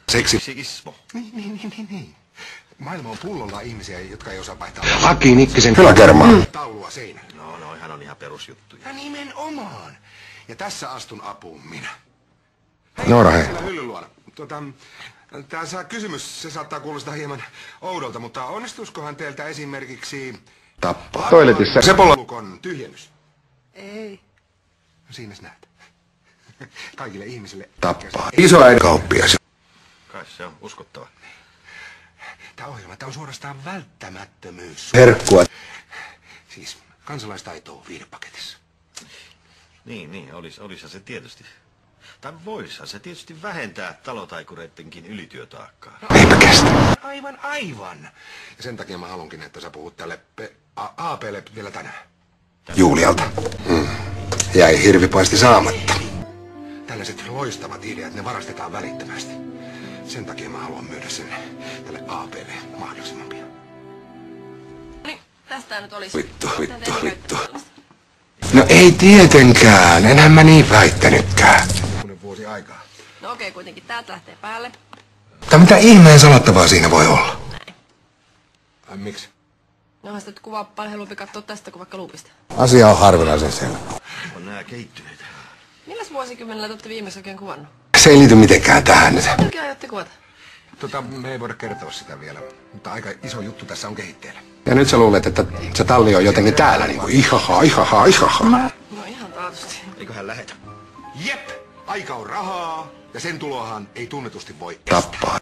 Seksi. Ismo. Niin. Maailma on pullolla ihmisiä, jotka ei osaa vaihtaa Aki Nikkisen yläkermaa. taulua seinään. No, noihan on ihan perusjuttuja. Ja nimenomaan. Ja tässä astun apuun minä. Noora, hei. Siellä hyllyn luona. Tämä kysymys, se saattaa kuulostaa hieman oudolta, mutta onnistuisikohan teiltä esimerkiksi Tappaa. Toiletissa. Sepolukon tyhjennys? Ei. No siinä näet. Kaikille ihmisille. Tappaa. Isoäidin kauppias. Kai se on uskottava. Tämä ohjelma, tämä on suorastaan välttämättömyys. Herkkua. Siis kansalaistaitoa viidepaketissa. Niin, olisihan se tietysti. Tai voisihan se tietysti vähentää talotaikureittenkin ylityötaakkaa. Eipä kestä. Aivan. Ja sen takia mä haluankin, että sä puhut tälle AP:lle vielä tänään. Julialta. Jäi hirvipaisti saamatta. Tällaiset loistavat ideat, ne varastetaan välittömästi. Sen takia mä haluan myydä sen tälle AP:lle mahdollisimman pian. Niin, tästä nyt olisi. Vittu. No ei tietenkään, enhän mä niin väittänytkään. Vuosi aikaa. No okei, kuitenkin täältä lähtee päälle. Mutta mitä ihmeen salattavaa siinä voi olla? Näin. Ai miksi? Nohan sitä kuvaa paljon helpompi katsoa tästä kuin vaikka luupista. Asia on harvinaisen selvä. On nää kehittyneitä. Milläs vuosikymmenellä te olette viimeksi oikein kuvannut? Se ei liity mitenkään tähän nyt. Minkä aiotte kuvata? Me ei voida kertoa sitä vielä, mutta aika iso juttu tässä on kehitteillä. Ja nyt sä luulet, että se talli on jotenkin täällä niinku ihaha. No ihan taatusti. Eiköhän lähetä. Jep! Aika on rahaa, ja sen tuloahan ei tunnetusti voi Tappaa.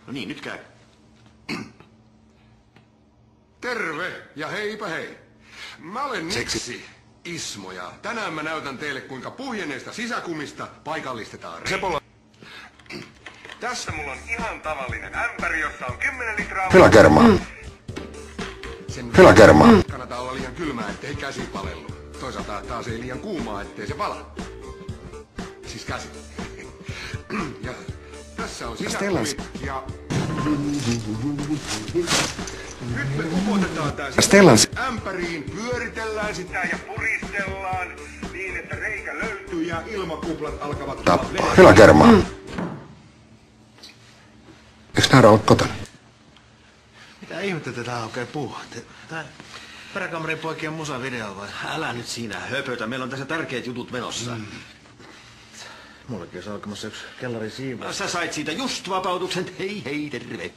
No niin, nyt käy. Terve ja heipä hei. Mä olen Niksi Ismo ja tänään mä näytän teille kuinka puhjenneista sisäkumista paikallistetaan Sepolla. Tässä mulla on ihan tavallinen ämpäri, jossa on 10 litraa. Yläkermaa. Kannattaa olla liian kylmää, ettei käsi palellu. Toisaalta taas ei liian kuumaa, ettei se pala. Siis käsi. Ja tässä on sisäkumi ja... Nyt me upotetaan tää ämpäriin, pyöritellään sitä ja puristellaan niin, että reikä löytyy ja ilmakuplat alkavat... Tappaa. Yläkermaa. Eiks Naara ollut kotona? Mitä ihmettä tätä oikein puhutte? Tää peräkamarin poikien musavideo vai? Älä nyt siinä höpötä, meillä on tässä tärkeät jutut menossa. Mullekin olisi alkamassa yksi kellarin siiva. Sä sait siitä just vapautuksen. Hei, terve.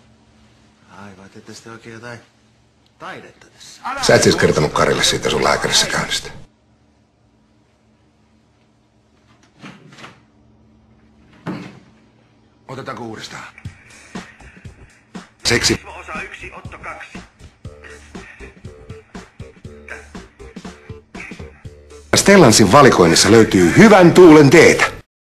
Aivan, teette sitten oikein jotain taidetta tässä. Sä et siis kertonut Karille siitä sun lääkärissä käynnistä. Otetaanko uudestaan? Seksi. Osa 1, Otto 2. Stellansin valikoinnissa löytyy hyvän tuulen teetä.